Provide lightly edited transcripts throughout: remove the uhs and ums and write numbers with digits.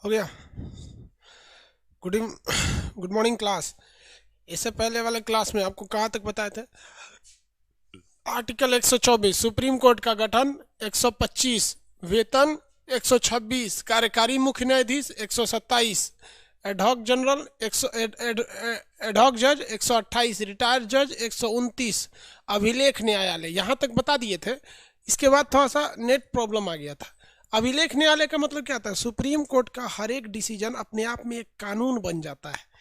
हो गया। Good good morning class. इससे पहले वाले क्लास में आपको कहाँ तक बताए थे? आर्टिकल 124 सुप्रीम कोर्ट का गठन, 125 वेतन, 126 कार्यकारी मुख्य न्यायाधीश, 127 एडहॉक जनरल, 100 एडहॉक जज, 128 रिटायर्ड जज, 129 अभिलेख न्यायालय। यहाँ तक बता दिए थे। इसके बाद थोड़ा सा नेट प्रॉब्लम आ गया था। अभिलेख न्यायालय का मतलब क्या था? सुप्रीम कोर्ट का हर एक डिसीजन अपने आप में एक कानून बन जाता है।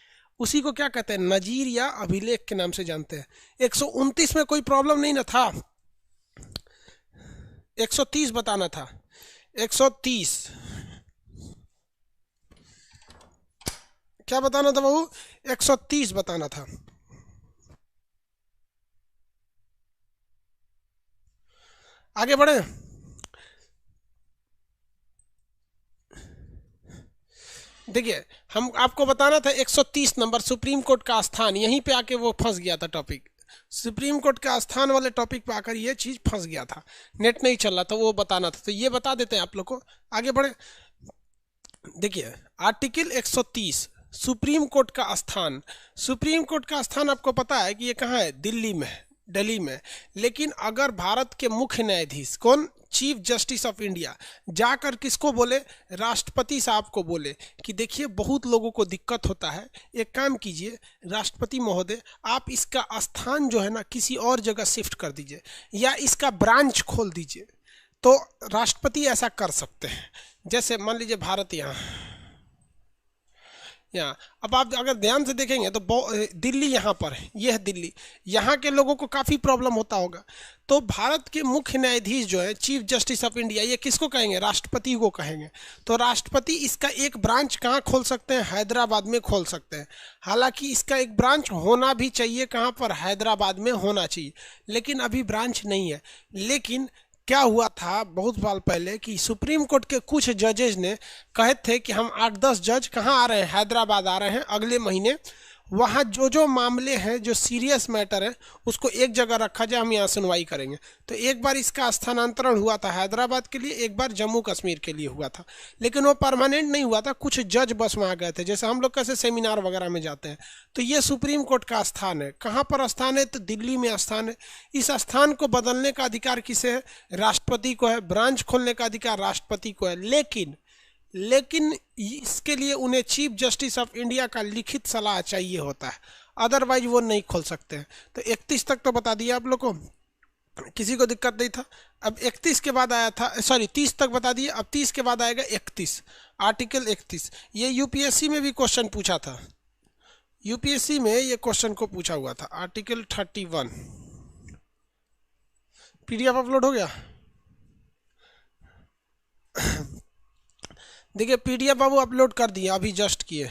उसी को क्या कहते हैं? नजीर या अभिलेख के नाम से जानते हैं। 129 में कोई प्रॉब्लम नहीं ना था। 130 बताना था। 130 क्या बताना था बाबू? 130 बताना था। आगे बढ़े। देखिए, हम आपको बताना था 130 नंबर सुप्रीम कोर्ट का स्थान। यहीं पे आके वो फंस गया था टॉपिक। सुप्रीम कोर्ट का स्थान वाले टॉपिक पे आकर ये चीज फंस गया था। नेट नहीं चल रहा था, वो बताना था। तो ये बता देते हैं आप लोग को। आगे बढ़े। देखिए, आर्टिकल 130 सुप्रीम कोर्ट का स्थान। सुप्रीम कोर्ट का स्थान आपको पता है कि ये कहाँ है? दिल्ली में है, दिल्ली में। लेकिन अगर भारत के मुख्य न्यायाधीश कौन? चीफ जस्टिस ऑफ इंडिया जाकर किसको बोले? राष्ट्रपति साहब को बोले कि देखिए बहुत लोगों को दिक्कत होता है, एक काम कीजिए राष्ट्रपति महोदय, आप इसका स्थान जो है ना किसी और जगह शिफ्ट कर दीजिए या इसका ब्रांच खोल दीजिए। तो राष्ट्रपति ऐसा कर सकते हैं। जैसे मान लीजिए भारत यहाँ अब आप अगर ध्यान से देखेंगे तो दिल्ली यहाँ पर है, ये है दिल्ली। यहाँ के लोगों को काफ़ी प्रॉब्लम होता होगा। तो भारत के मुख्य न्यायाधीश जो है चीफ जस्टिस ऑफ इंडिया, ये किसको कहेंगे? राष्ट्रपति को कहेंगे। तो राष्ट्रपति इसका एक ब्रांच कहाँ खोल सकते हैं? हैदराबाद में खोल सकते हैं। हालांकि इसका एक ब्रांच होना भी चाहिए, कहाँ पर? हैदराबाद में होना चाहिए। लेकिन अभी ब्रांच नहीं है। लेकिन क्या हुआ था बहुत साल पहले कि सुप्रीम कोर्ट के कुछ जजेज ने कहे थे कि हम 8-10 जज कहाँ आ रहे हैं? हैदराबाद आ रहे हैं अगले महीने। वहाँ जो जो मामले हैं, जो सीरियस मैटर है, उसको एक जगह रखा जाए, हम यहाँ सुनवाई करेंगे। तो एक बार इसका स्थानांतरण हुआ था हैदराबाद के लिए, एक बार जम्मू कश्मीर के लिए हुआ था। लेकिन वो परमानेंट नहीं हुआ था। कुछ जज बस वहाँ गए थे, जैसे हम लोग कैसे सेमिनार वगैरह में जाते हैं। तो ये सुप्रीम कोर्ट का स्थान है। कहाँ पर स्थान है? तो दिल्ली में स्थान है। इस स्थान को बदलने का अधिकार किसे है? राष्ट्रपति को है। ब्रांच खोलने का अधिकार राष्ट्रपति को है। लेकिन इसके लिए उन्हें चीफ जस्टिस ऑफ इंडिया का लिखित सलाह चाहिए होता है, अदरवाइज वो नहीं खोल सकते हैं। तो 31 तक तो बता दिया आप लोग को, किसी को दिक्कत नहीं था। अब 31 के बाद आया था, सॉरी 30 तक बता दिए। अब 30 के बाद आएगा 31, आर्टिकल 31। ये यूपीएससी में भी क्वेश्चन पूछा था। यूपीएससी में ये क्वेश्चन को पूछा हुआ था। आर्टिकल 31 पीडीएफ अपलोड हो गया। देखिए पीडीएफ बाबू अपलोड कर दिए, अभी जस्ट किए।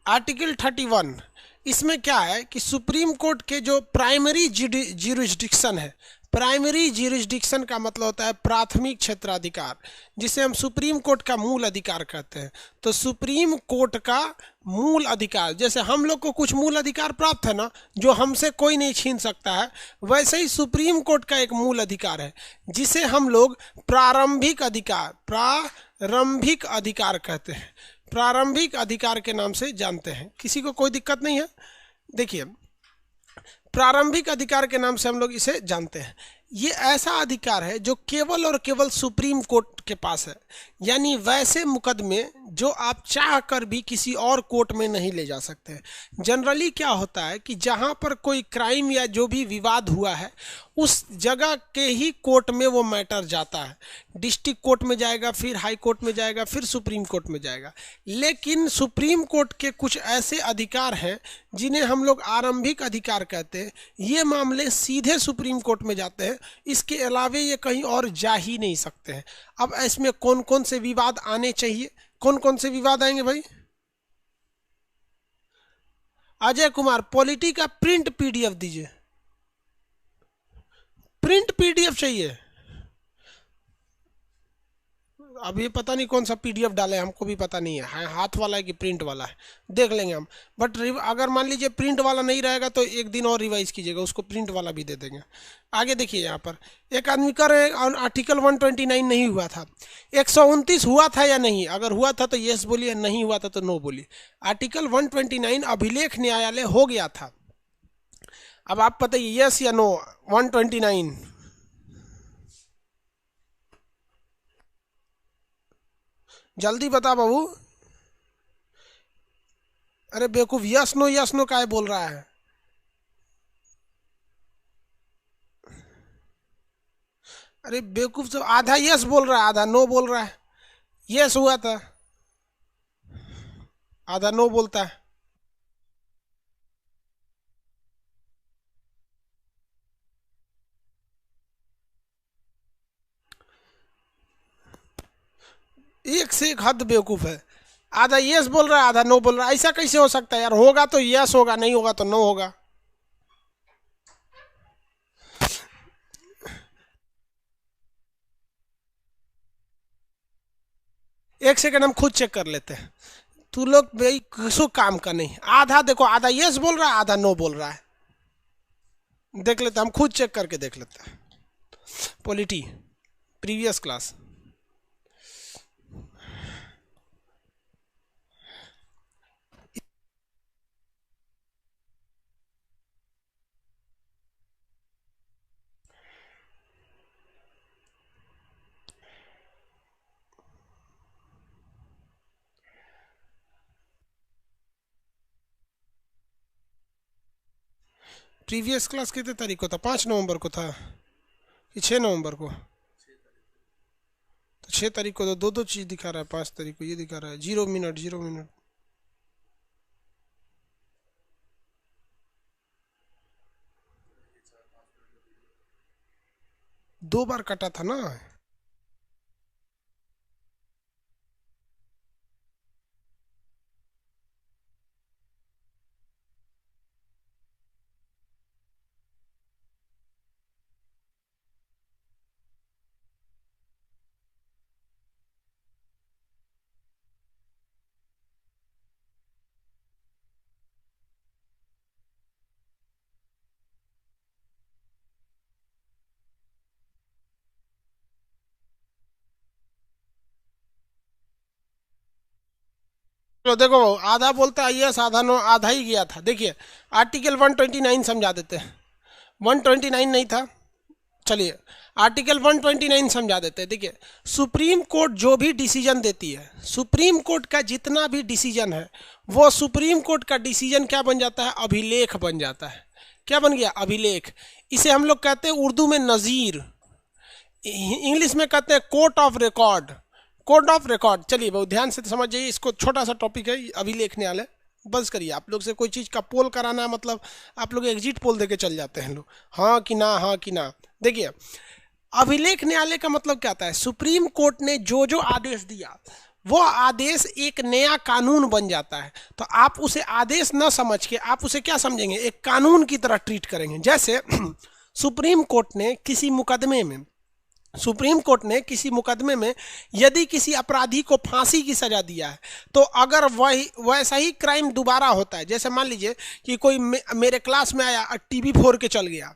आर्टिकल 31 इसमें क्या है कि सुप्रीम कोर्ट के जो प्राइमरी ज्यूरिसडिक्शन है, प्राइमरी ज्यूरिसडिक्शन का मतलब होता है प्राथमिक क्षेत्राधिकार, जिसे हम सुप्रीम कोर्ट का मूल अधिकार कहते हैं। तो सुप्रीम कोर्ट का मूल अधिकार, जैसे हम लोग को कुछ मूल अधिकार प्राप्त है ना, जो हमसे कोई नहीं छीन सकता है, वैसे ही सुप्रीम कोर्ट का एक मूल अधिकार है जिसे हम लोग प्रारंभिक अधिकार कहते हैं। प्रारंभिक अधिकार के नाम से जानते हैं। किसी को कोई दिक्कत नहीं है? देखिए, प्रारंभिक अधिकार के नाम से हम लोग इसे जानते हैं। ये ऐसा अधिकार है जो केवल और केवल सुप्रीम कोर्ट के पास है। यानी वैसे मुकदमे जो आप चाह कर भी किसी और कोर्ट में नहीं ले जा सकते हैं। जनरली क्या होता है कि जहाँ पर कोई क्राइम या जो भी विवाद हुआ है, उस जगह के ही कोर्ट में वो मैटर जाता है। डिस्ट्रिक्ट कोर्ट में जाएगा, फिर हाई कोर्ट में जाएगा, फिर सुप्रीम कोर्ट में जाएगा। लेकिन सुप्रीम कोर्ट के कुछ ऐसे अधिकार हैं जिन्हें हम लोग आरंभिक अधिकार कहते हैं। ये मामले सीधे सुप्रीम कोर्ट में जाते हैं, इसके अलावे ये कहीं और जा ही नहीं सकते हैं। अब इसमें कौन कौन से विवाद आने चाहिए? कौन कौन से विवाद आएंगे भाई? अजय कुमार, पॉलिटी का प्रिंट पीडीएफ दीजिए। प्रिंट पीडीएफ चाहिए? अब ये पता नहीं कौन सा पीडीएफ डाले, हमको भी पता नहीं है, हाथ वाला है कि प्रिंट वाला है, देख लेंगे हम। बट अगर मान लीजिए प्रिंट वाला नहीं रहेगा तो एक दिन और रिवाइज कीजिएगा, उसको प्रिंट वाला भी दे देंगे। आगे देखिए यहाँ पर एक आदमी कर रहे आर्टिकल 129 नहीं हुआ था, 129 हुआ था या नहीं, अगर हुआ था तो यस बोलिए, नहीं हुआ था तो नो बोलिए। आर्टिकल 129 अभिलेख न्यायालय हो गया था। अब आप बताइए यस या नो 129। जल्दी बता बाबू। अरे बेवकूफ, यस नो काहे बोल रहा है? अरे बेवकूफ, तो आधा यस बोल रहा है आधा नो बोल रहा है। यस हुआ था, आधा नो बोलता है। एक से एक हद बेवकूफ है, आधा यस बोल रहा है आधा नो बोल रहा है, ऐसा कैसे हो सकता है यार? होगा तो यस होगा, नहीं होगा तो नो होगा। एक सेकंड हम खुद चेक कर लेते हैं। तू लोग भाई किसो काम का नहीं, आधा देखो, आधा यस बोल रहा है आधा नो बोल रहा है। देख लेते हैं, हम खुद चेक करके देख लेते हैं। Polity previous class, previous class कितने तारीख को था? 5 नवंबर को था कि 6 नवंबर को? तो 6 तारीख को तो दो दो चीज दिखा रहा है, 5 तारीख को ये दिखा रहा है 0 मिनट 0 मिनट। दो बार कटा था ना। तो देखो, आधा बोलता है यस आधा नो, आधा ही गया था। देखिए आर्टिकल 129 समझा देते हैं। 129 नहीं था, चलिए आर्टिकल 129 समझा देते हैं। देखिए सुप्रीम कोर्ट जो भी डिसीजन देती है, सुप्रीम कोर्ट का जितना भी डिसीजन है, वो सुप्रीम कोर्ट का डिसीजन क्या बन जाता है? अभिलेख बन जाता है। क्या बन गया? अभिलेख। इसे हम लोग कहते हैं उर्दू में नज़ीर, इंग्लिश में कहते हैं court of record. Code of record. चलिए बहुत ध्यान से समझ जाइए, इसको छोटा सा टॉपिक है अभिलेख न्यायालय। बस करिए, आप लोग से कोई चीज़ का पोल कराना है, मतलब आप लोग एग्जिट पोल देके चल जाते हैं लोग, हाँ कि ना हाँ कि ना। देखिए अभिलेख न्यायालय का मतलब क्या आता है? सुप्रीम कोर्ट ने जो जो आदेश दिया वो आदेश एक नया कानून बन जाता है। तो आप उसे आदेश न समझ के आप उसे क्या समझेंगे? एक कानून की तरह ट्रीट करेंगे। जैसे सुप्रीम कोर्ट ने किसी मुकदमे में, सुप्रीम कोर्ट ने किसी मुकदमे में यदि किसी अपराधी को फांसी की सजा दिया है, तो अगर वही वैसा ही क्राइम दोबारा होता है, जैसे मान लीजिए कि कोई मेरे क्लास में आया और टीवी फोड़ के चल गया,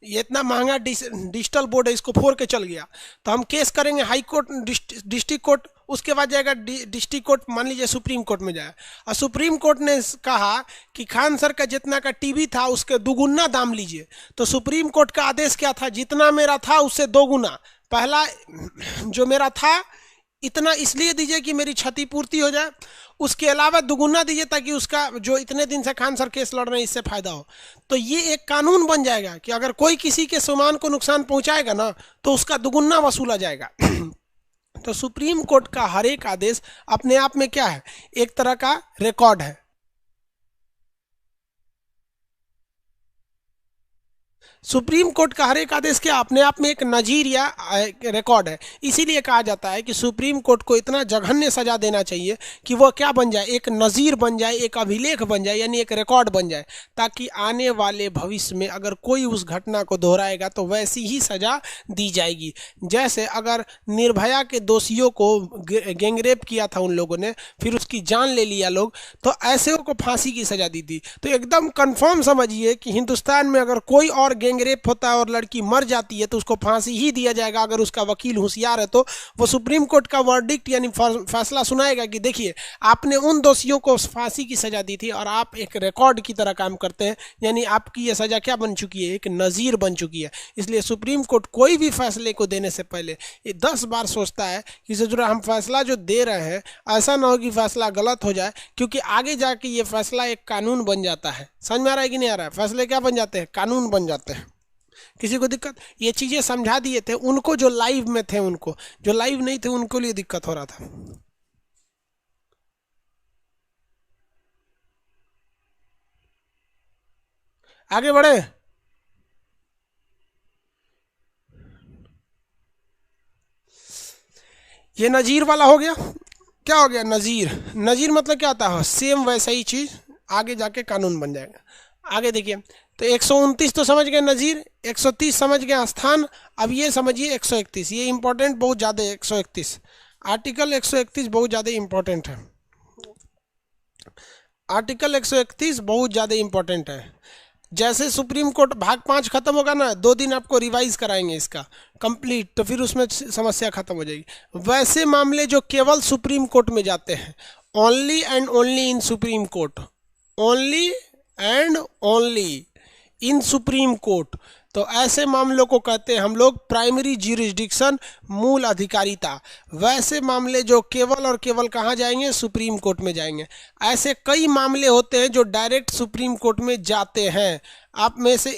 ये इतना महंगा डिजिटल बोर्ड है, इसको फोड़ के चल गया, तो हम केस करेंगे हाई कोर्ट, डिस्ट्रिक्ट कोर्ट, उसके बाद जाएगा डिस्ट्रिक्ट कोर्ट, मान लीजिए सुप्रीम कोर्ट में जाए, और सुप्रीम कोर्ट ने कहा कि खान सर का जितना का टीवी था उसके दुगुना दाम लीजिए। तो सुप्रीम कोर्ट का आदेश क्या था? जितना मेरा था उससे दोगुना, पहला जो मेरा था इतना इसलिए दीजिए कि मेरी क्षतिपूर्ति हो जाए, उसके अलावा दुगुना दीजिए ताकि उसका जो इतने दिन से खान सर केस लड़ रहे हैं इससे फायदा हो। तो ये एक कानून बन जाएगा कि अगर कोई किसी के सामान को नुकसान पहुंचाएगा ना, तो उसका दुगुना वसूला जाएगा। तो सुप्रीम कोर्ट का हर एक आदेश अपने आप में क्या है? एक तरह का रिकॉर्ड है। सुप्रीम कोर्ट का हर एक आदेश क्या अपने आप में एक नजीर या रिकॉर्ड है। इसीलिए कहा जाता है कि सुप्रीम कोर्ट को इतना जघन्य सजा देना चाहिए कि वह क्या बन जाए, एक नजीर बन जाए, एक अभिलेख बन जाए, यानी एक रिकॉर्ड बन जाए, ताकि आने वाले भविष्य में अगर कोई उस घटना को दोहराएगा तो वैसी ही सजा दी जाएगी। जैसे अगर निर्भया के दोषियों को गैंगरेप किया था उन लोगों ने, फिर उसकी जान ले लिया लोग, तो ऐसे को फांसी की सजा दी थी। तो एकदम कंफर्म समझिए कि हिंदुस्तान में अगर कोई और गैंगरेप होता है और लड़की मर जाती है तो उसको फांसी ही दिया जाएगा। अगर उसका वकील होशियार है तो वो सुप्रीम कोर्ट का वर्डिक्ट यानी फैसला सुनाएगा कि देखिए आपने उन दोषियों को फांसी की सजा दी थी और आप एक रिकॉर्ड की तरह काम करते हैं, यानी आपकी ये सजा क्या बन चुकी है, एक नज़ीर बन चुकी है। इसलिए सुप्रीम कोर्ट कोई भी फैसले को देने से पहले ये 10 बार सोचता है कि जो हम फैसला जो दे रहे हैं ऐसा ना हो कि फैसला गलत हो जाए, क्योंकि आगे जाके ये फैसला एक कानून बन जाता है। समझ में आ रहा है कि नहीं आ रहा है? फैसले क्या बन जाते हैं, कानून बन जाते हैं। किसी को दिक्कत, ये चीजें समझा दिए थे उनको जो लाइव में थे, उनको जो लाइव नहीं थे उनको लिए दिक्कत हो रहा था। आगे बढ़े। ये नजीर वाला हो गया। क्या हो गया, नजीर। नजीर मतलब क्या आता है, सेम वैसा ही चीज आगे जाके कानून बन जाएगा। आगे देखिए, तो 129 तो समझ गए नजीर, 130 समझ गए स्थान। अब ये समझिए 131, ये इंपॉर्टेंट बहुत ज़्यादा है। 131 आर्टिकल 131 बहुत ज़्यादा इंपॉर्टेंट है। आर्टिकल 131 बहुत ज़्यादा इंपॉर्टेंट है। जैसे सुप्रीम कोर्ट भाग 5 खत्म होगा ना, 2 दिन आपको रिवाइज कराएंगे इसका कंप्लीट, तो फिर उसमें समस्या खत्म हो जाएगी। वैसे मामले जो केवल सुप्रीम कोर्ट में जाते हैं, only and only in supreme court, only and only in supreme court, तो ऐसे मामलों को कहते हैं हम लोग प्राइमरी ज्यूरिसडिक्शन, मूल अधिकारिता। वैसे मामले जो केवल और केवल कहाँ जाएंगे, सुप्रीम कोर्ट में जाएंगे। ऐसे कई मामले होते हैं जो डायरेक्ट सुप्रीम कोर्ट में जाते हैं। आप में से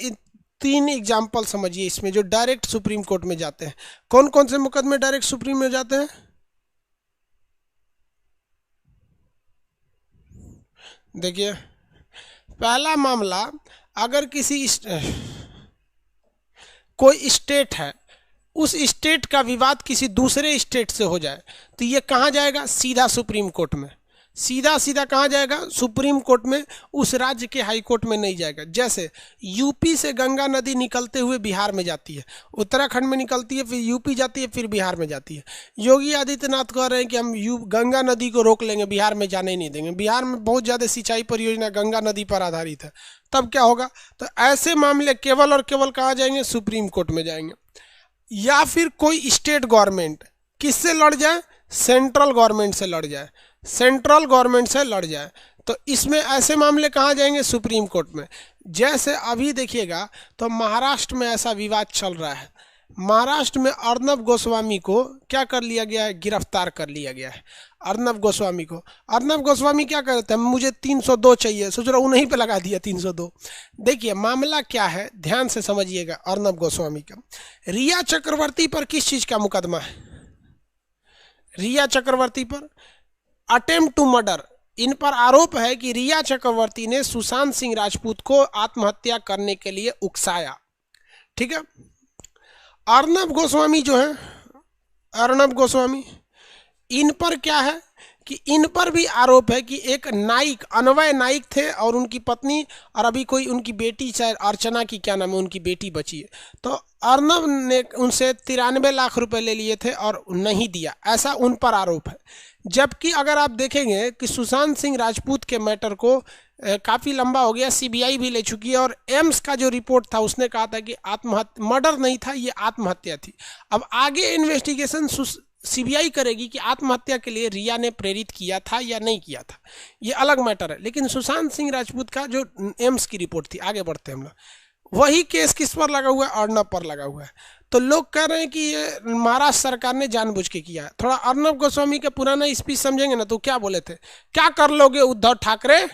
3 एग्जाम्पल समझिए इसमें जो डायरेक्ट सुप्रीम कोर्ट में जाते हैं। कौन कौन से मुकदमे डायरेक्ट सुप्रीम में जाते हैं? देखिए, पहला मामला, अगर किसी कोई स्टेट है, उस स्टेट का विवाद किसी दूसरे स्टेट से हो जाए तो ये कहाँ जाएगा, सीधा सुप्रीम कोर्ट में। सीधा सीधा कहाँ जाएगा, सुप्रीम कोर्ट में, उस राज्य के हाई कोर्ट में नहीं जाएगा। जैसे यूपी से गंगा नदी निकलते हुए बिहार में जाती है, उत्तराखंड में निकलती है, फिर यूपी जाती है, फिर बिहार में जाती है। योगी आदित्यनाथ कह रहे हैं कि हम गंगा नदी को रोक लेंगे, बिहार में जाने ही नहीं देंगे। बिहार में बहुत ज़्यादा सिंचाई परियोजना गंगा नदी पर आधारित है, तब क्या होगा? तो ऐसे मामले केवल और केवल कहाँ जाएंगे, सुप्रीम कोर्ट में जाएंगे। या फिर कोई स्टेट गवर्नमेंट किससे लड़ जाए, सेंट्रल गवर्नमेंट से लड़ जाए, सेंट्रल गवर्नमेंट से लड़ जाए, तो इसमें ऐसे मामले कहाँ जाएंगे, सुप्रीम कोर्ट में। जैसे अभी देखिएगा, तो महाराष्ट्र में ऐसा विवाद चल रहा है। महाराष्ट्र में अर्नब गोस्वामी को क्या कर लिया गया है, गिरफ्तार कर लिया गया है। अर्नब गोस्वामी को, अर्नब गोस्वामी क्या करते हैं, मुझे 302 चाहिए, सोच रहा हूँ उन्हीं पे लगा दिया 302। देखिए मामला क्या है, ध्यान से समझिएगा। अर्नब गोस्वामी का रिया चक्रवर्ती पर किस चीज का मुकदमा है? रिया चक्रवर्ती पर अटेम्प्ट टू मर्डर। इन पर आरोप है कि रिया चक्रवर्ती ने सुशांत सिंह राजपूत को आत्महत्या करने के लिए उकसाया। ठीक है। अर्नब गोस्वामी जो है, अर्नब गोस्वामी, इन पर क्या है कि इन पर भी आरोप है कि एक नाइक, अनवय नाइक थे और उनकी पत्नी, और अभी कोई उनकी बेटी, शायद अर्चना की क्या नाम है, उनकी बेटी बची है, तो अर्नब ने उनसे 93 लाख रुपए ले लिए थे और नहीं दिया, ऐसा उन पर आरोप है। जबकि अगर आप देखेंगे कि सुशांत सिंह राजपूत के मैटर को काफ़ी लंबा हो गया, सीबीआई भी ले चुकी है, और एम्स का जो रिपोर्ट था उसने कहा था कि आत्महत्या, मर्डर नहीं था, ये आत्महत्या थी। अब आगे इन्वेस्टिगेशन सीबीआई करेगी कि आत्महत्या के लिए रिया ने प्रेरित किया था या नहीं किया था, ये अलग मैटर है। लेकिन सुशांत सिंह राजपूत का जो एम्स की रिपोर्ट थी, आगे बढ़ते हैं हम लोग, वही केस किस पर लगा हुआ है, अर्नब पर लगा हुआ है। तो लोग कह रहे हैं कि ये महाराष्ट्र सरकार ने जानबूझ के किया है। थोड़ा अर्नब गोस्वामी का पुराना स्पीच समझेंगे ना, तो क्या बोले थे, क्या कर लोगे उद्धव ठाकरे,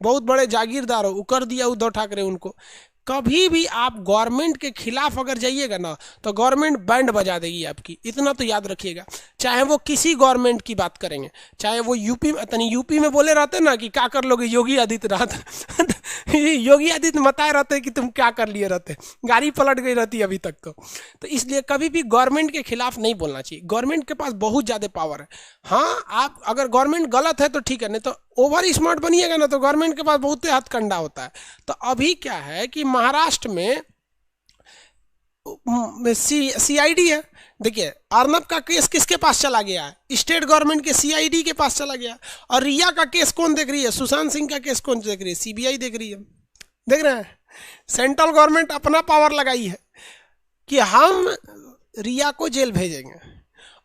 बहुत बड़े जागीरदार हो, कर दिया उद्धव ठाकरे उनको। कभी भी आप गवर्नमेंट के खिलाफ अगर जाइएगा ना, तो गवर्नमेंट बैंड बजा देगी आपकी, इतना तो याद रखिएगा। चाहे वो किसी गवर्नमेंट की बात करेंगे, चाहे वो यूपी में बोले रहते ना कि क्या कर लोगे योगी आदित्यनाथ योगी आदित्य बताए रहते कि तुम क्या कर लिए रहते, गाड़ी पलट गई रहती अभी तक। तो इसलिए कभी भी गवर्नमेंट के खिलाफ नहीं बोलना चाहिए, गवर्नमेंट के पास बहुत ज़्यादा पावर है। हाँ, आप अगर गवर्नमेंट गलत है तो ठीक है, नहीं तो ओवर स्मार्ट बनिएगा ना तो गवर्नमेंट के पास बहुत हथकंडा होता है। तो अभी क्या है कि महाराष्ट्र में सीआईडी है। देखिए अर्नब का केस किसके पास चला गया है? स्टेट गवर्नमेंट के सीआईडी के पास चला गया। और रिया का केस कौन देख रही है? सुशांत सिंह का केस कौन देख रही है? सीबीआई देख रही है। देख रहे हैं, सेंट्रल गवर्नमेंट अपना पावर लगाई है कि हम रिया को जेल भेजेंगे,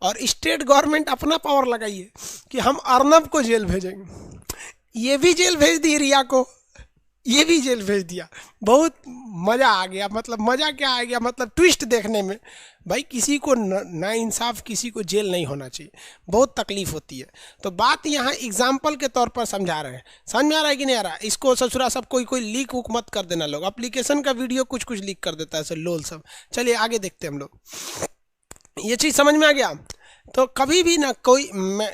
और स्टेट गवर्नमेंट अपना पावर लगाई है कि हम अर्नब को जेल भेजेंगे। ये भी जेल भेज दी रिया को, ये भी जेल भेज दिया। बहुत मज़ा आ गया, मतलब मज़ा क्या आ गया, मतलब ट्विस्ट देखने में। भाई किसी को नाइंसाफ, किसी को जेल नहीं होना चाहिए, बहुत तकलीफ होती है। तो बात यहाँ एग्जाम्पल के तौर पर समझा रहे हैं। समझ में आ रहा है कि नहीं आ रहा? इसको ससुरा सब कोई लीक वुक मत कर देना लोग, एप्लीकेशन का वीडियो कुछ लीक कर देता है सर लोल सब। चलिए आगे देखते हैं हम लोग। ये चीज़ समझ में आ गया? तो कभी भी ना कोई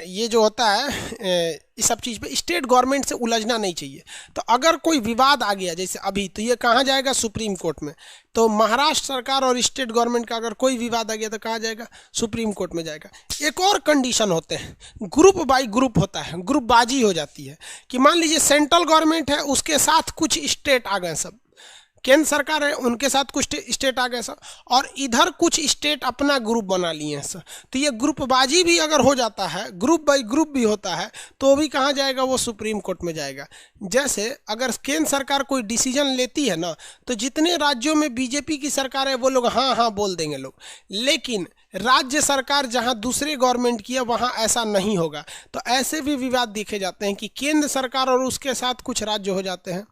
ये जो होता है इस सब चीज़ पे स्टेट गवर्नमेंट से उलझना नहीं चाहिए। तो अगर कोई विवाद आ गया जैसे अभी, तो ये कहाँ जाएगा? सुप्रीम कोर्ट में। तो महाराष्ट्र सरकार और स्टेट गवर्नमेंट का अगर कोई विवाद आ गया तो कहाँ जाएगा? सुप्रीम कोर्ट में जाएगा। एक और कंडीशन होते हैं, ग्रुप बाई ग्रुप होता है, ग्रुपबाजी हो जाती है कि मान लीजिए सेंट्रल गवर्नमेंट है, उसके साथ कुछ स्टेट आ गए, सब केंद्र सरकार है उनके साथ कुछ स्टेट आ गए सर, और इधर कुछ स्टेट अपना ग्रुप बना लिए हैं सर। तो ये ग्रुपबाजी भी अगर हो जाता है, ग्रुप बाई ग्रुप भी होता है, तो भी कहाँ जाएगा? वो सुप्रीम कोर्ट में जाएगा। जैसे अगर केंद्र सरकार कोई डिसीजन लेती है ना, तो जितने राज्यों में बीजेपी की सरकार है वो लोग हाँ हाँ बोल देंगे लोग, लेकिन राज्य सरकार जहां दूसरे गवर्नमेंट की है वहां ऐसा नहीं होगा। तो ऐसे भी विवाद देखे जाते हैं कि केंद्र सरकार और उसके साथ कुछ राज्य हो जाते हैं,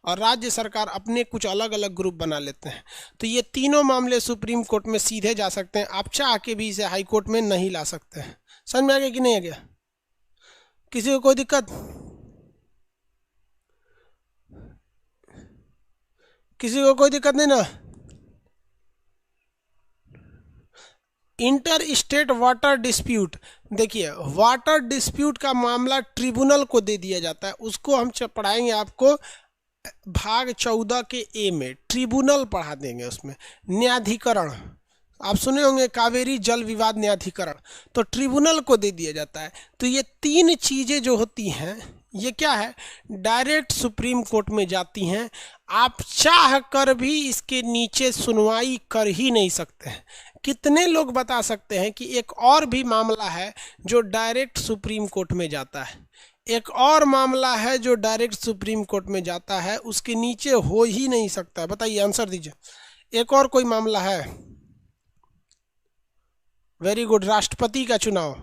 और राज्य सरकार अपने कुछ अलग अलग ग्रुप बना लेते हैं। तो ये तीनों मामले सुप्रीम कोर्ट में सीधे जा सकते हैं, आप चाह के भी इसे हाई कोर्ट में नहीं ला सकते हैं। समझ में आ गया कि नहीं आ गया? किसी को कोई दिक्कत? किसी को कोई दिक्कत नहीं ना? इंटर स्टेट वाटर डिस्प्यूट, देखिए वाटर डिस्प्यूट का मामला ट्रिब्यूनल को दे दिया जाता है, उसको हम पढ़ाएंगे आपको भाग 14 के ए में, ट्रिब्यूनल पढ़ा देंगे। उसमें न्यायाधिकरण आप सुने होंगे, कावेरी जल विवाद न्यायाधिकरण, तो ट्रिब्यूनल को दे दिया जाता है। तो ये तीन चीज़ें जो होती हैं ये क्या है? डायरेक्ट सुप्रीम कोर्ट में जाती हैं। आप चाह कर भी इसके नीचे सुनवाई कर ही नहीं सकते हैं। कितने लोग बता सकते हैं कि एक और भी मामला है जो डायरेक्ट सुप्रीम कोर्ट में जाता है? एक और मामला है जो डायरेक्ट सुप्रीम कोर्ट में जाता है, उसके नीचे हो ही नहीं सकता। बताइए, आंसर दीजिए। एक और कोई मामला है? वेरी गुड, राष्ट्रपति का चुनाव,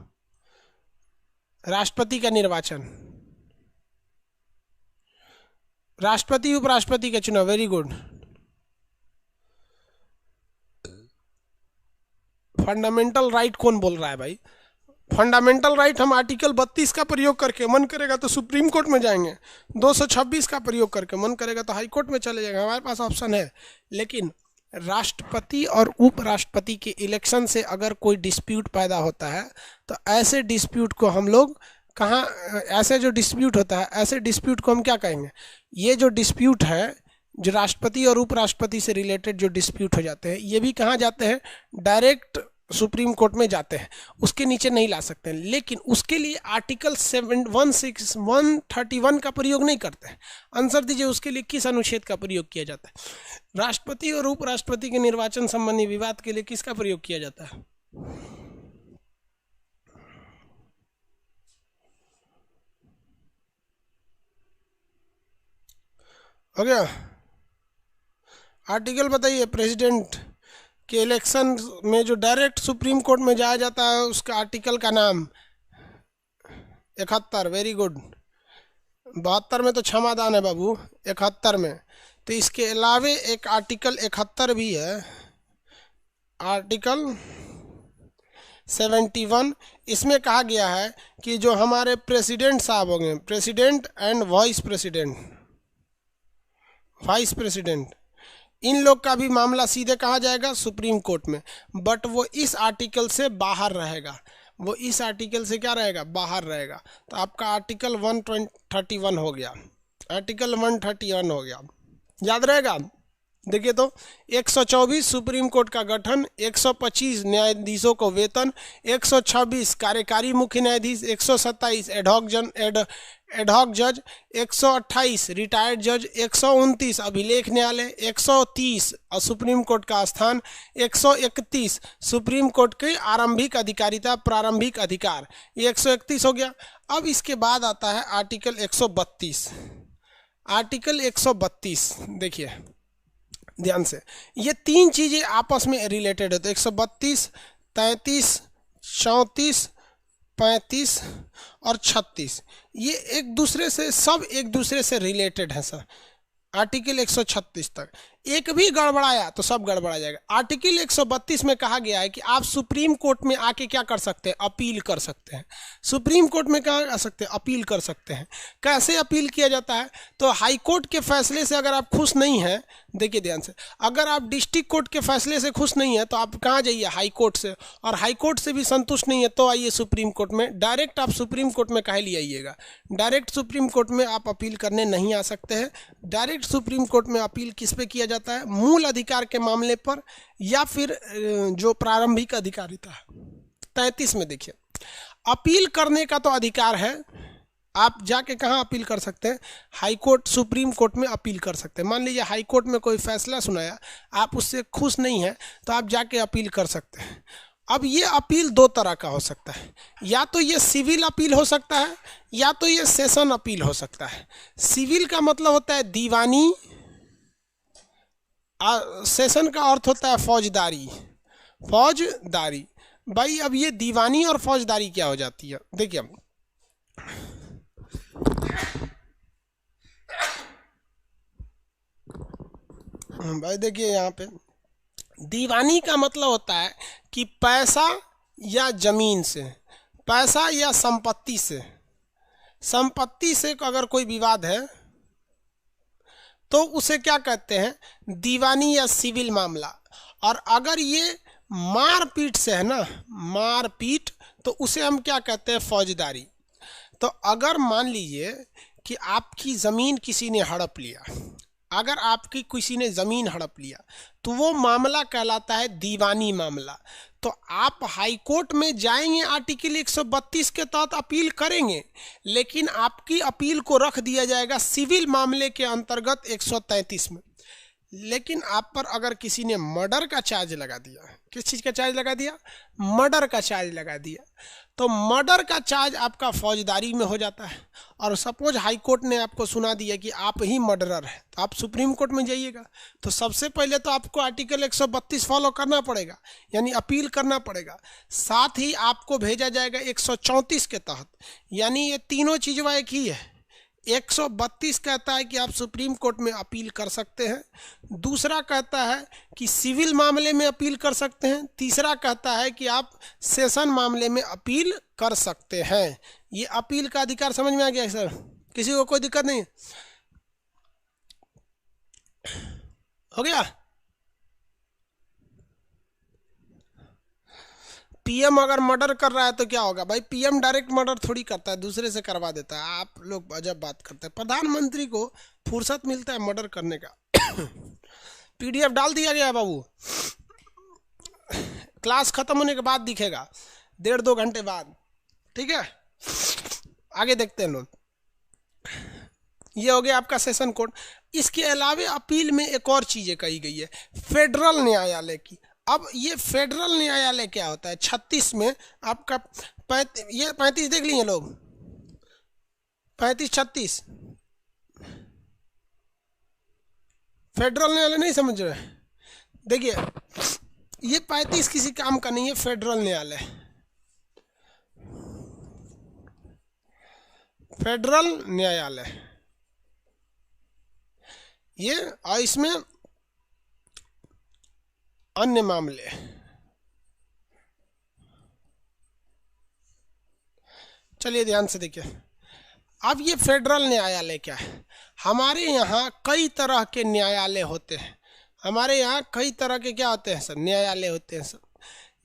राष्ट्रपति का निर्वाचन, राष्ट्रपति उपराष्ट्रपति का चुनाव। Very good. फंडामेंटल राइट कौन बोल रहा है भाई? फंडामेंटल राइट हम आर्टिकल 32 का प्रयोग करके, मन करेगा तो सुप्रीम कोर्ट में जाएंगे, 226 का प्रयोग करके मन करेगा तो हाई कोर्ट में चले जाएंगे, हमारे पास ऑप्शन है। लेकिन राष्ट्रपति और उपराष्ट्रपति के इलेक्शन से अगर कोई डिस्प्यूट पैदा होता है तो ऐसे डिस्प्यूट को हम लोग कहाँ, ऐसे जो डिस्प्यूट होता है ऐसे डिस्प्यूट को हम क्या कहेंगे? ये जो डिस्प्यूट है, जो राष्ट्रपति और उपराष्ट्रपति से रिलेटेड जो डिस्प्यूट हो जाते हैं, ये भी कहाँ जाते हैं? डायरेक्ट सुप्रीम कोर्ट में जाते हैं, उसके नीचे नहीं ला सकते हैं। लेकिन उसके लिए आर्टिकल 131 का प्रयोग नहीं करते हैं। आंसर दीजिए, उसके लिए किस अनुच्छेद का प्रयोग किया जाता है? राष्ट्रपति और उपराष्ट्रपति के निर्वाचन संबंधी विवाद के लिए किसका प्रयोग किया जाता है? हो गया? आर्टिकल बताइए। प्रेसिडेंट के इलेक्शन में जो डायरेक्ट सुप्रीम कोर्ट में जाया जाता है उसका आर्टिकल का नाम 71। Very good. 72 में तो क्षमादान है बाबू, 71 में। तो इसके अलावे एक आर्टिकल 71 भी है, आर्टिकल 71। इसमें कहा गया है कि जो हमारे प्रेसिडेंट साहब होंगे, प्रेसिडेंट एंड वाइस प्रेसिडेंट, इन लोग का भी मामला सीधे कहा जाएगा? सुप्रीम कोर्ट में। बट वो इस आर्टिकल से बाहर रहेगा। वो इस आर्टिकल से क्या रहेगा, बाहर रहेगा। तो आपका आर्टिकल 131 हो गया, आर्टिकल 131 हो गया, याद रहेगा। देखिए तो 124 सुप्रीम कोर्ट का गठन, 125 न्यायाधीशों को वेतन, 126 कार्यकारी मुख्य न्यायाधीश, 127 एडहॉक जज, 128 रिटायर्ड जज, 129 अभिलेख न्यायालय, 130 सुप्रीम कोर्ट का स्थान, 131 सुप्रीम कोर्ट की आरंभिक अधिकारिता प्रारंभिक अधिकार, ये 131 हो गया। अब इसके बाद आता है आर्टिकल 132। आर्टिकल 132 देखिए ध्यान से, ये तीन चीजें आपस में रिलेटेड है। तो 132, 33, 34, 35 और 36 ये एक दूसरे से, सब एक दूसरे से रिलेटेड है सर। आर्टिकल 136 तक एक भी गड़बड़ाया तो सब गड़बड़ा जाएगा। आर्टिकल 132 में कहा गया है कि आप सुप्रीम कोर्ट में आके क्या कर सकते हैं, अपील कर सकते हैं। सुप्रीम कोर्ट में क्या कर सकते हैं, अपील कर सकते हैं। कैसे अपील किया जाता है, तो हाई कोर्ट के फैसले से अगर आप खुश नहीं हैं, देखिए ध्यान से, अगर आप डिस्ट्रिक्ट कोर्ट के फैसले से खुश नहीं है तो आप कहाँ जाइए, हाई कोर्ट से, और हाई कोर्ट से भी संतुष्ट नहीं है तो आइए सुप्रीम कोर्ट में। डायरेक्ट आप सुप्रीम कोर्ट में काहे लिए आइएगा, डायरेक्ट सुप्रीम कोर्ट में आप अपील करने नहीं आ सकते हैं। डायरेक्ट सुप्रीम कोर्ट में अपील किस पे किया जाता है, मूल अधिकार के मामले पर या फिर जो प्रारंभिक अधिकारिता है। 33 में देखिए, अपील करने का तो अधिकार है, आप जाके कहाँ अपील कर सकते हैं, हाई कोर्ट सुप्रीम कोर्ट में अपील कर सकते हैं। मान लीजिए हाई कोर्ट में कोई फैसला सुनाया, आप उससे खुश नहीं हैं तो आप जाके अपील कर सकते हैं। अब ये अपील दो तरह का हो सकता है, या तो ये सिविल अपील हो सकता है या तो ये सेशन अपील हो सकता है। सिविल का मतलब होता है दीवानी, सेशन का अर्थ होता है फौजदारी, फौजदारी। भाई अब ये दीवानी और फौजदारी क्या हो जाती है, देखिए भाई देखिए यहाँ पे दीवानी का मतलब होता है कि पैसा या जमीन से, पैसा या संपत्ति से, संपत्ति से अगर कोई विवाद है तो उसे क्या कहते हैं, दीवानी या सिविल मामला। और अगर ये मारपीट से है ना, मारपीट, तो उसे हम क्या कहते हैं, फौजदारी। तो अगर मान लीजिए कि आपकी ज़मीन किसी ने हड़प लिया, अगर आपकी किसी ने ज़मीन हड़प लिया तो वो मामला कहलाता है दीवानी मामला। तो आप हाई कोर्ट में जाएंगे, आर्टिकल 132 के तहत अपील करेंगे, लेकिन आपकी अपील को रख दिया जाएगा सिविल मामले के अंतर्गत 133 में। लेकिन आप पर अगर किसी ने मर्डर का चार्ज लगा दिया, किस चीज़ का चार्ज लगा दिया, मर्डर का चार्ज लगा दिया, तो मर्डर का चार्ज आपका फौजदारी में हो जाता है। और सपोज हाई कोर्ट ने आपको सुना दिया कि आप ही मर्डरर है, तो आप सुप्रीम कोर्ट में जाइएगा। तो सबसे पहले तो आपको आर्टिकल 132 फॉलो करना पड़ेगा, यानी अपील करना पड़ेगा। साथ ही आपको भेजा जाएगा 134 के तहत, यानी ये तीनों चीज़ें एक ही है। 132 कहता है कि आप सुप्रीम कोर्ट में अपील कर सकते हैं, दूसरा कहता है कि सिविल मामले में अपील कर सकते हैं, तीसरा कहता है कि आप सेशन मामले में अपील कर सकते हैं। ये अपील का अधिकार समझ में आ गया सर, किसी को कोई दिक्कत नहीं, हो गया। पीएम अगर मर्डर कर रहा है तो क्या होगा भाई, पीएम डायरेक्ट मर्डर थोड़ी करता है, दूसरे से करवा देता है। आप लोग अजब बात करते हैं, प्रधानमंत्री को फुर्सत मिलता है मर्डर करने का। पीडीएफ डाल दिया गया है बाबू, क्लास खत्म होने के बाद दिखेगा, 1.5-2 घंटे बाद, ठीक है। आगे देखते हैं लोग, ये हो गया आपका सेशन कोर्ट। इसके अलावे अपील में एक और चीज़ें कही गई है, फेडरल न्यायालय की। अब ये फेडरल न्यायालय क्या होता है, 36 में आपका ये 35 देख लिए लोग, 35-36 फेडरल न्यायालय नहीं समझ रहे। देखिए ये 35 किसी काम का नहीं है, फेडरल न्यायालय, फेडरल न्यायालय ये, और इसमें अन्य मामले। चलिए ध्यान से देखिए, अब ये फेडरल न्यायालय क्या है। हमारे यहाँ कई तरह के न्यायालय होते हैं, हमारे यहाँ कई तरह के क्या होते हैं सर, न्यायालय होते हैं सर।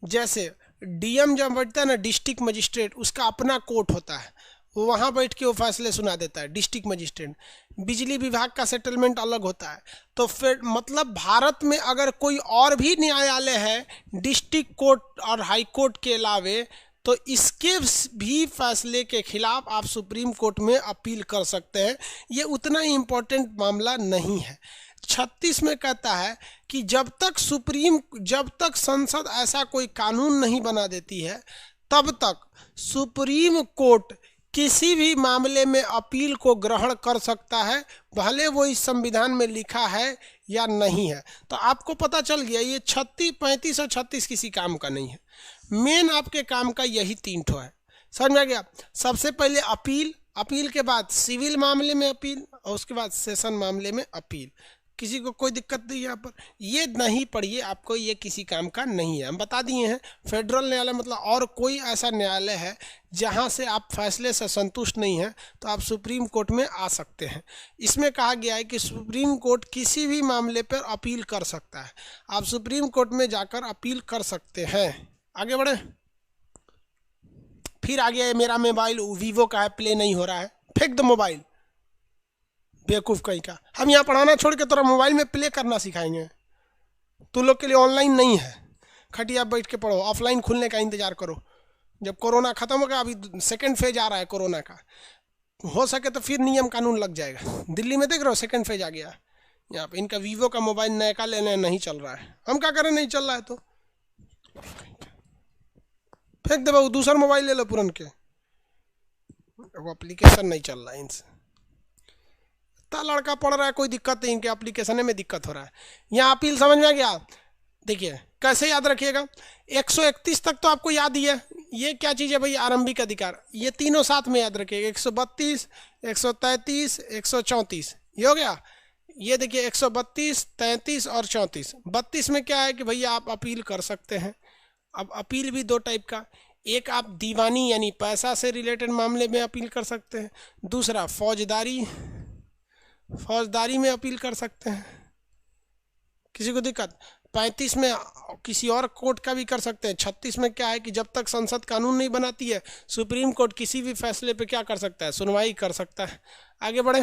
जैसे डीएम जब बैठता है ना, डिस्ट्रिक्ट मजिस्ट्रेट, उसका अपना कोर्ट होता है, वो वहाँ बैठ के वो फैसले सुना देता है, डिस्ट्रिक्ट मजिस्ट्रेट। बिजली विभाग का सेटलमेंट अलग होता है। तो फिर मतलब भारत में अगर कोई और भी न्यायालय है डिस्ट्रिक्ट कोर्ट और हाई कोर्ट के अलावे, तो इसके भी फैसले के खिलाफ आप सुप्रीम कोर्ट में अपील कर सकते हैं। ये उतना इम्पोर्टेंट मामला नहीं है। 36 में कहता है कि जब तक संसद ऐसा कोई कानून नहीं बना देती है, तब तक सुप्रीम कोर्ट किसी भी मामले में अपील को ग्रहण कर सकता है, भले वो इस संविधान में लिखा है या नहीं है। तो आपको पता चल गया, ये 35 और 36 किसी काम का नहीं है। मेन आपके काम का यही 3 ठो है। समझ में आ गया? सबसे पहले अपील के बाद सिविल मामले में अपील, और उसके बाद सेशन मामले में अपील। किसी को कोई दिक्कत नहीं है यहाँ पर? ये नहीं पढ़िए, आपको ये किसी काम का नहीं है। हम बता दिए हैं फेडरल न्यायालय मतलब और कोई ऐसा न्यायालय है जहाँ से आप फैसले से संतुष्ट नहीं हैं तो आप सुप्रीम कोर्ट में आ सकते हैं। इसमें कहा गया है कि सुप्रीम कोर्ट किसी भी मामले पर अपील कर सकता है। आप सुप्रीम कोर्ट में जाकर अपील कर सकते हैं। आगे बढ़े। फिर आगे मेरा मोबाइल वीवो का है, प्ले नहीं हो रहा है, फेंक दो मोबाइल, बेवकूफ़ कहीं का। हम यहाँ पढ़ाना छोड़ के तोरा मोबाइल में प्ले करना सिखाएंगे। तू लोग के लिए ऑनलाइन नहीं है, खटिया बैठ के पढ़ो, ऑफलाइन खुलने का इंतजार करो। जब कोरोना खत्म होगा, अभी सेकंड फेज आ रहा है कोरोना का, हो सके तो फिर नियम कानून लग जाएगा। दिल्ली में देख रहे हो सेकंड फेज आ गया। यहाँ पे इनका वीवो का मोबाइल नया का लेने नहीं चल रहा है। हम क्या करें, नहीं चल रहा है तो फेंक दे बाबू, दूसरा मोबाइल ले लो पुरन के। वो एप्लीकेशन नहीं चल रहा है इनसे। लड़का पढ़ रहा है, कोई दिक्कत नहीं, इनके एप्लीकेशन में दिक्कत हो रहा है। यहाँ अपील समझ में आ गया? देखिए कैसे याद रखिएगा, 131 तक तो आपको याद ही है। ये क्या चीज़ है भाई? आरंभिक अधिकार। ये तीनों साथ में याद रखिएगा, 132, 133, 134, ये हो गया। ये देखिए 132, 33 और 34। 32 में क्या है कि भैया आप अपील कर सकते हैं। अब अपील भी 2 टाइप का, एक आप दीवानी यानी पैसा से रिलेटेड मामले में अपील कर सकते हैं, दूसरा फौजदारी में अपील कर सकते हैं। किसी को दिक्कत? 35 में किसी और कोर्ट का भी कर सकते हैं। 36 में क्या है कि जब तक संसद कानून नहीं बनाती है, सुप्रीम कोर्ट किसी भी फैसले पे क्या कर सकता है? सुनवाई कर सकता है। आगे बढ़े।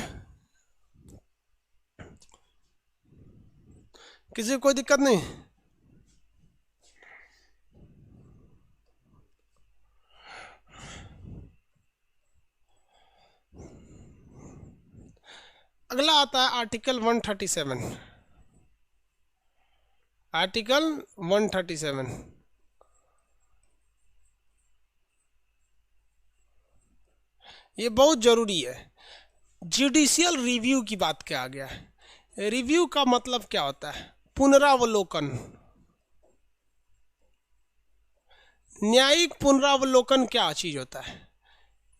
किसी को कोई दिक्कत नहीं? अगला आता है आर्टिकल 137। आर्टिकल 137 ये बहुत जरूरी है। जुडिशियल रिव्यू की बात किया गया है। रिव्यू का मतलब क्या होता है? पुनरावलोकन। न्यायिक पुनरावलोकन क्या चीज होता है?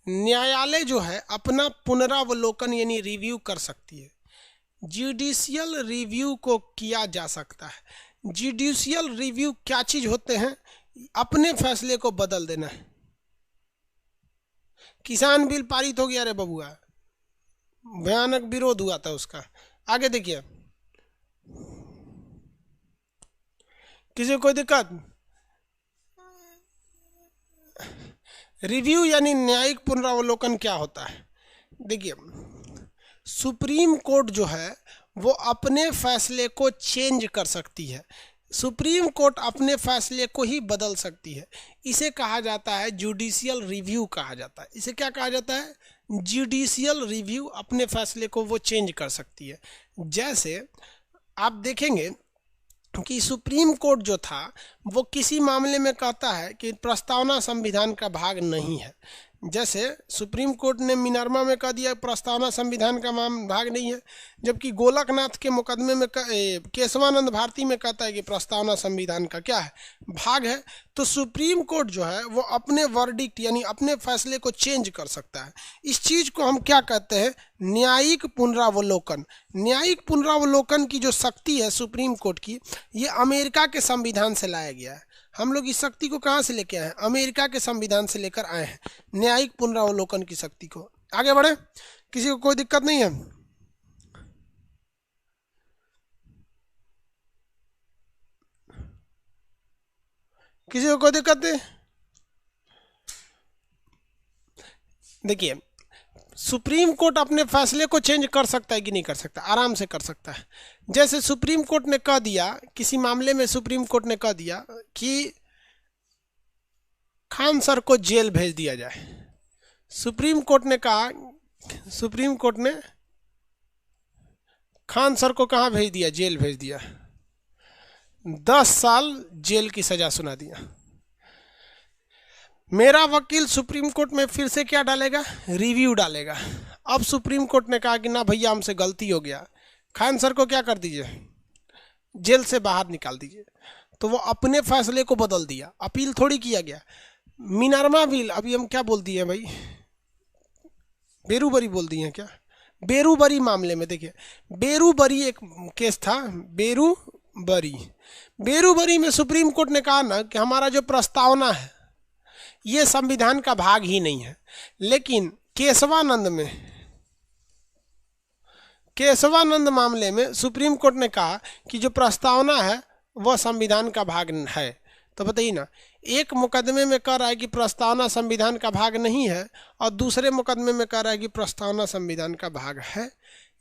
न्यायालय जो है अपना पुनरावलोकन यानी रिव्यू कर सकती है। जुडिशियल रिव्यू को किया जा सकता है। जुडिशियल रिव्यू क्या चीज होते हैं? अपने फैसले को बदल देना है। किसान बिल पारित हो गया रे बबुआ, भयानक विरोध हुआ था उसका। आगे देखिए, किसी को कोई दिक्कत? रिव्यू यानी न्यायिक पुनरावलोकन क्या होता है? देखिए, सुप्रीम कोर्ट जो है वो अपने फैसले को चेंज कर सकती है। सुप्रीम कोर्ट अपने फैसले को ही बदल सकती है। इसे कहा जाता है जुडिशियल रिव्यू कहा जाता है। इसे क्या कहा जाता है? Judicial review. अपने फैसले को वो चेंज कर सकती है। जैसे आप देखेंगे कि सुप्रीम कोर्ट जो था वो किसी मामले में कहता है कि प्रस्तावना संविधान का भाग नहीं है। जैसे सुप्रीम कोर्ट ने मिनर्मा में कह दिया प्रस्तावना संविधान का भाग नहीं है, जबकि गोलकनाथ के मुकदमे में केशवानंद भारती में कहता है कि प्रस्तावना संविधान का क्या है? भाग है। तो सुप्रीम कोर्ट जो है वो अपने वर्डिक्ट यानी अपने फैसले को चेंज कर सकता है। इस चीज़ को हम क्या कहते हैं? न्यायिक पुनरावलोकन। न्यायिक पुनरावलोकन की जो शक्ति है सुप्रीम कोर्ट की, ये अमेरिका के संविधान से लाया गया है। हम लोग इस शक्ति को कहाँ से लेके आए हैं? अमेरिका के संविधान से लेकर आए हैं न्यायिक पुनरावलोकन की शक्ति को। आगे बढ़े। किसी को कोई दिक्कत नहीं है? किसी को कोई दिक्कत नहीं? देखिए, सुप्रीम कोर्ट अपने फैसले को चेंज कर सकता है कि नहीं कर सकता? आराम से कर सकता है। जैसे सुप्रीम कोर्ट ने कह दिया, किसी मामले में सुप्रीम कोर्ट ने कह दिया कि खान सर को जेल भेज दिया जाए। सुप्रीम कोर्ट ने कहा, सुप्रीम कोर्ट ने खान सर को कहाँ भेज दिया? जेल भेज दिया। 10 साल जेल की सजा सुना दिया। मेरा वकील सुप्रीम कोर्ट में फिर से क्या डालेगा? रिव्यू डालेगा। अब सुप्रीम कोर्ट ने कहा कि ना भैया, हमसे गलती हो गया, खान सर को क्या कर दीजिए? जेल से बाहर निकाल दीजिए। तो वो अपने फैसले को बदल दिया, अपील थोड़ी किया गया। मिनर्वा बिल, अभी हम क्या बोल दिए भाई? बेरूबरी बोल दिए हैं क्या? बेरूबरी मामले में देखिए, बेरूबरी एक केस था, बेरूबरी में सुप्रीम कोर्ट ने कहा ना कि हमारा जो प्रस्तावना है ये संविधान का भाग ही नहीं है। लेकिन केशवानंद मामले में सुप्रीम कोर्ट ने कहा कि जो प्रस्तावना है वह संविधान का भाग है। तो बताइए ना, एक मुकदमे में कह रहा है कि प्रस्तावना संविधान का भाग नहीं है और दूसरे मुकदमे में कह रहा है कि प्रस्तावना संविधान का भाग है।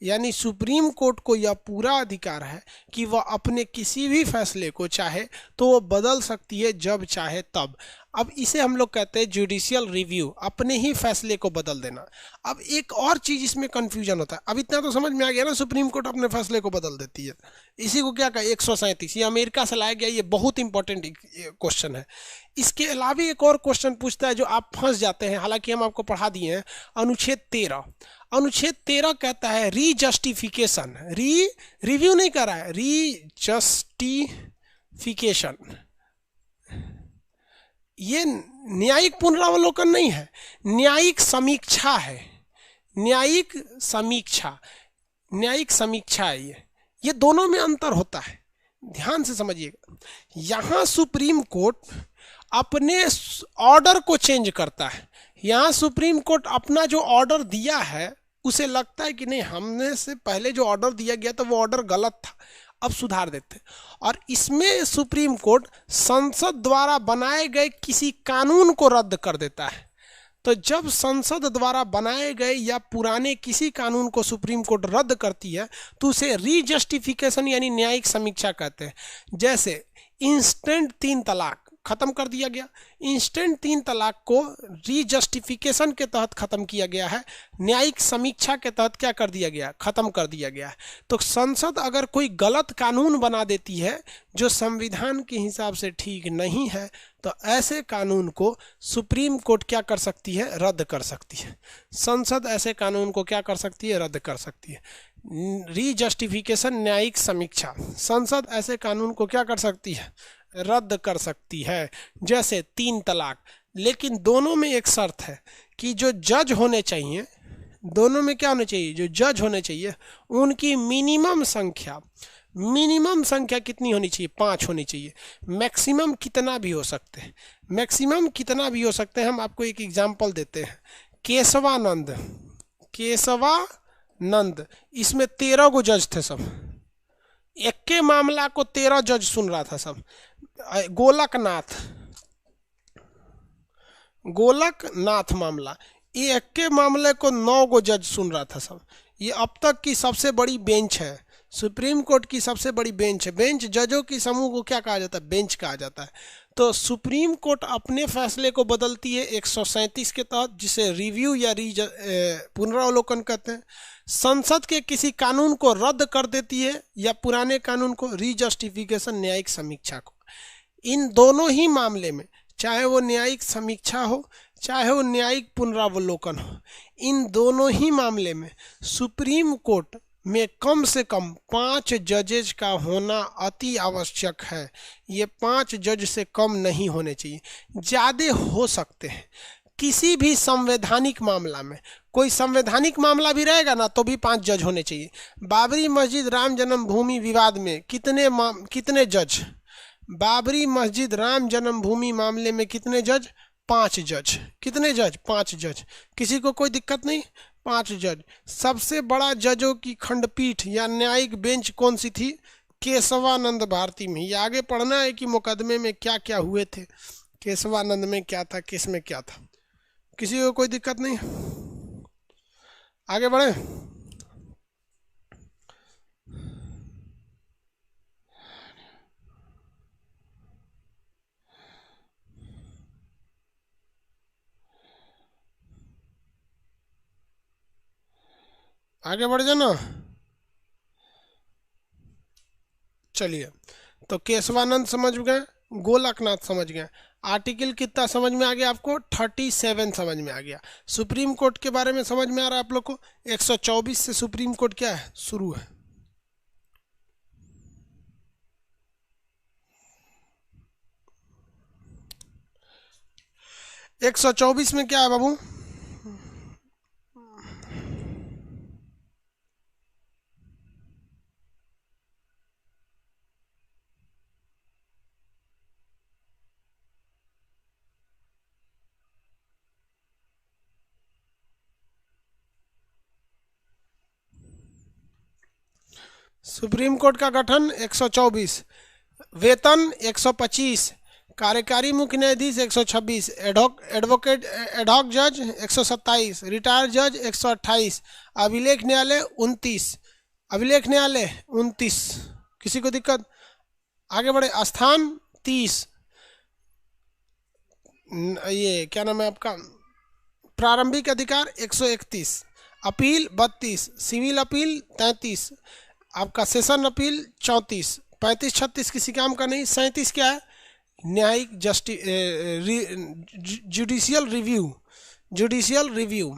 यानी सुप्रीम कोर्ट को यह पूरा अधिकार है कि वह अपने किसी भी फैसले को चाहे तो वो बदल सकती है, जब चाहे तब। अब इसे हम लोग कहते हैं जुडिशियल रिव्यू, अपने ही फैसले को बदल देना। अब एक और चीज इसमें कंफ्यूजन होता है। अब इतना तो समझ में आ गया ना, सुप्रीम कोर्ट अपने फैसले को बदल देती है। इसी को क्या कहा? 137, ये अमेरिका से लाया गया, ये बहुत इंपॉर्टेंट क्वेश्चन है। इसके अलावा एक और क्वेश्चन पूछता है जो आप फंस जाते हैं, हालांकि हम आपको पढ़ा दिए हैं। अनुच्छेद 13, अनुच्छेद 13 कहता है रीजस्टिफिकेशन, रिव्यू नहीं कर रहा है, रीजस्टिफिकेशन। ये न्यायिक पुनरावलोकन नहीं है, न्यायिक समीक्षा है। न्यायिक समीक्षा है ये दोनों में अंतर होता है, ध्यान से समझिएगा। यहां सुप्रीम कोर्ट अपने ऑर्डर को चेंज करता है। यहां सुप्रीम कोर्ट अपना जो ऑर्डर दिया है उसे लगता है कि नहीं, हमने से पहले जो ऑर्डर दिया गया था वो ऑर्डर गलत था, अब सुधार देते। और इसमें सुप्रीम कोर्ट संसद द्वारा बनाए गए किसी कानून को रद्द कर देता है। तो जब संसद द्वारा बनाए गए या पुराने किसी कानून को सुप्रीम कोर्ट रद्द करती है तो उसे रीजस्टिफिकेशन यानी न्यायिक समीक्षा कहते हैं। जैसे इंस्टेंट 3 तलाक खत्म कर दिया गया, इंस्टेंट 3 तलाक को रीजस्टिफिकेशन के तहत खत्म किया गया है, न्यायिक समीक्षा के तहत क्या कर दिया गया? खत्म कर दिया गया है। तो संसद अगर कोई गलत कानून बना देती है जो संविधान के हिसाब से ठीक नहीं है, तो ऐसे कानून को सुप्रीम कोर्ट क्या कर सकती है? रद्द कर सकती है। संसद ऐसे कानून को क्या कर सकती है? रद्द कर सकती है। रीजस्टिफिकेशन, न्यायिक समीक्षा, संसद ऐसे कानून को क्या कर सकती है? रद्द कर सकती है। जैसे 3 तलाक, लेकिन दोनों में एक शर्त है कि जो जज होने चाहिए, दोनों में क्या होने चाहिए? जो जज होने चाहिए उनकी मिनिमम संख्या कितनी होनी चाहिए? 5 होनी चाहिए। मैक्सिमम कितना भी हो सकते हैं, हम आपको एक एग्जांपल देते हैं। केशवानंद, इसमें 13 गो जज थे सब, एक के मामला को 13 जज सुन रहा था सब। गोलकनाथ मामला, ये एक के मामले को 9 गो जज सुन रहा था सब। ये अब तक की सबसे बड़ी बेंच है, सुप्रीम कोर्ट की सबसे बड़ी बेंच है। बेंच जजों की समूह को क्या कहा जाता है? बेंच कहा जाता है। तो सुप्रीम कोर्ट अपने फैसले को बदलती है 137 के तहत, जिसे रिव्यू या पुनरावलोकन कहते हैं। संसद के किसी कानून को रद्द कर देती है या पुराने कानून को, रीजस्टिफिकेशन, न्यायिक समीक्षा को। इन दोनों ही मामले में, चाहे वो न्यायिक समीक्षा हो चाहे वो न्यायिक पुनरावलोकन हो, इन दोनों ही मामले में सुप्रीम कोर्ट में कम से कम 5 जजेज का होना अति आवश्यक है। ये 5 जज से कम नहीं होने चाहिए, ज़्यादा हो सकते हैं। किसी भी संवैधानिक मामला में, कोई संवैधानिक मामला भी रहेगा ना तो भी 5 जज होने चाहिए। बाबरी मस्जिद राम जन्मभूमि विवाद में कितने जज? बाबरी मस्जिद राम जन्मभूमि मामले में कितने जज? 5 जज। कितने जज? 5 जज। किसी को कोई दिक्कत नहीं? 5 जज। सबसे बड़ा जजों की खंडपीठ या न्यायिक बेंच कौन सी थी? केशवानंद भारती में। ये आगे पढ़ना है कि मुकदमे में क्या क्या हुए थे, केशवानंद में क्या था, किस में क्या था। किसी को कोई दिक्कत नहीं, आगे बढ़े। आगे बढ़ जाना। चलिए, तो केशवानंद समझ गए, गोलकनाथ समझ गए। आर्टिकल कितना समझ में आ गया आपको? 37 समझ में आ गया। सुप्रीम कोर्ट के बारे में समझ में आ रहा है आप लोग को? 124 से सुप्रीम कोर्ट क्या है, शुरू है। एक 124 में क्या है बाबू? सुप्रीम कोर्ट का गठन 124, वेतन 125, कार्यकारी मुख्य न्यायाधीश 126, एडवोकेट एडहॉक जज 127, रिटायर्ड जज 128, अभिलेख न्यायालय 29, अभिलेख न्यायालय 29। किसी को दिक्कत? आगे बढ़े। स्थान 30, ये क्या नाम है आपका, प्रारंभिक अधिकार 131, अपील 32, सिविल अपील 33, आपका सेशन अपील 34, 35 36 किसी काम का नहीं। 37 क्या है? न्यायिक judicial review, judicial review.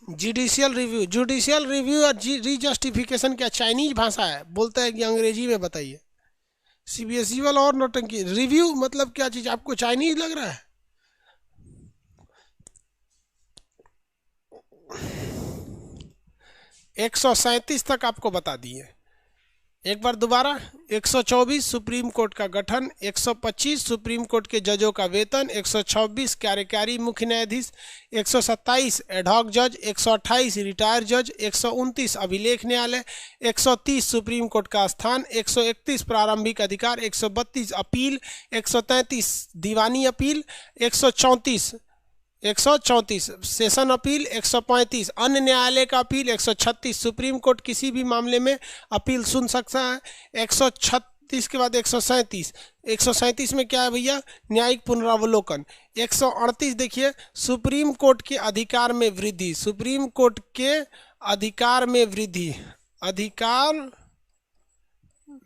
Judicial review, judicial review और रीजस्टिफिकेशन क्या चाइनीज भाषा है? बोलता है कि अंग्रेजी में बताइए। सीबीएसई वाला और नौटंकी। रिव्यू मतलब क्या चीज आपको चाइनीज लग रहा है? एक 137 तक आपको बता दिए। एक बार दोबारा। 124 सुप्रीम कोर्ट का गठन, 125 सुप्रीम कोर्ट के जजों का वेतन, 126 कार्यकारी मुख्य न्यायाधीश, 127 एडहॉक जज, 128 रिटायर जज, 129 अभिलेख न्यायालय, 130 सुप्रीम कोर्ट का स्थान, 131 प्रारंभिक अधिकार, 132 अपील, 133 दीवानी अपील, 134 सेशन अपील, 135 अन्य न्यायालय का अपील, 136 सुप्रीम कोर्ट किसी भी मामले में अपील सुन सकता है। 136 के बाद 137 में क्या है भैया? न्यायिक पुनरावलोकन। 138 देखिए, सुप्रीम कोर्ट के अधिकार में वृद्धि, सुप्रीम कोर्ट के अधिकार में वृद्धि, अधिकार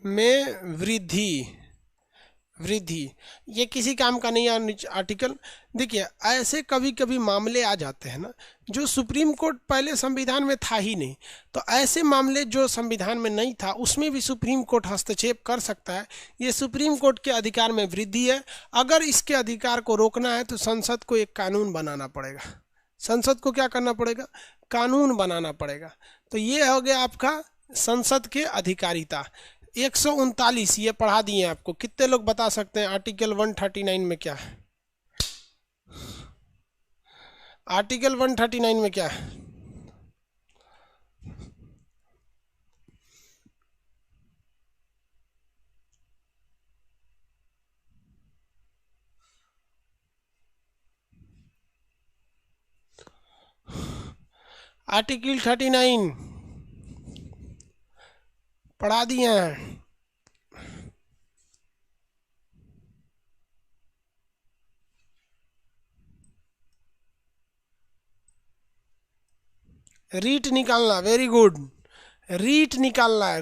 में वृद्धि, ये किसी काम का नहीं है आर्टिकल। देखिए, ऐसे कभी कभी मामले आ जाते हैं ना जो सुप्रीम कोर्ट पहले संविधान में था ही नहीं, तो ऐसे मामले जो संविधान में नहीं था उसमें भी सुप्रीम कोर्ट हस्तक्षेप कर सकता है। ये सुप्रीम कोर्ट के अधिकार में वृद्धि है। अगर इसके अधिकार को रोकना है तो संसद को एक कानून बनाना पड़ेगा। संसद को क्या करना पड़ेगा? कानून बनाना पड़ेगा। तो ये हो गया आपका संसद के अधिकारिता। 139 ये पढ़ा दिए आपको। कितने लोग बता सकते हैं आर्टिकल 139 में क्या है? आर्टिकल 139 में क्या है? आर्टिकल 39 पढ़ा दिए हैं। रीट निकालना, वेरी गुड। रीट निकालना है।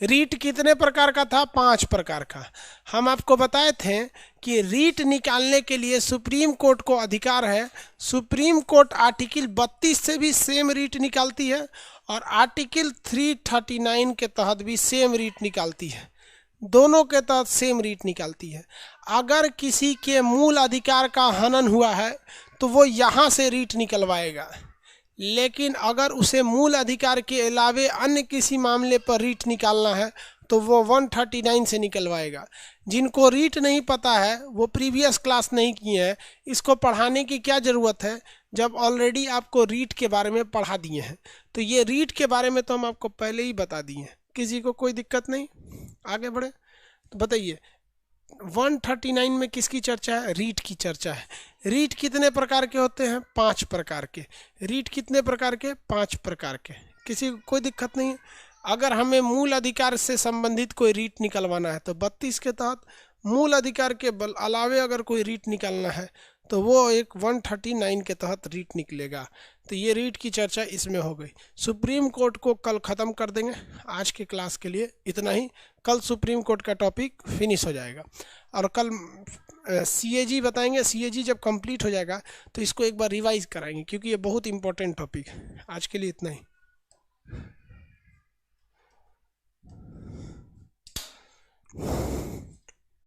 रीट कितने प्रकार का था? 5 प्रकार का। हम आपको बताए थे कि रीट निकालने के लिए सुप्रीम कोर्ट को अधिकार है। सुप्रीम कोर्ट आर्टिकल 32 से भी सेम रीट निकालती है और आर्टिकल 339 के तहत भी सेम रीट निकालती है। दोनों के तहत सेम रीट निकालती है। अगर किसी के मूल अधिकार का हनन हुआ है तो वो यहाँ से रीट निकलवाएगा, लेकिन अगर उसे मूल अधिकार के अलावे अन्य किसी मामले पर रीट निकालना है तो वो 139 से निकलवाएगा। जिनको रीट नहीं पता है वो प्रीवियस क्लास नहीं किए हैं, इसको पढ़ाने की क्या ज़रूरत है जब ऑलरेडी आपको रीट के बारे में पढ़ा दिए हैं। तो ये रीट के बारे में तो हम आपको पहले ही बता दिए हैं, किसी को कोई दिक्कत नहीं। आगे बढ़े तो बताइए 139 में किसकी चर्चा है? रीट की चर्चा है। रीट कितने प्रकार के होते हैं? 5 प्रकार के। रीट कितने प्रकार के? 5 प्रकार के। किसी को कोई दिक्कत नहीं है। अगर हमें मूल अधिकार से संबंधित कोई रीट निकलवाना है तो 32 के तहत, मूल अधिकार के अलावे अगर कोई रीट निकालना है तो वो एक 139 के तहत रीट निकलेगा। तो ये रीट की चर्चा इसमें हो गई। सुप्रीम कोर्ट को कल ख़त्म कर देंगे। आज के क्लास के लिए इतना ही। कल सुप्रीम कोर्ट का टॉपिक फिनिश हो जाएगा और कल CAG बताएंगे। CAG जब कंप्लीट हो जाएगा तो इसको एक बार रिवाइज कराएंगे, क्योंकि ये बहुत इंपॉर्टेंट टॉपिक है। आज के लिए इतना ही।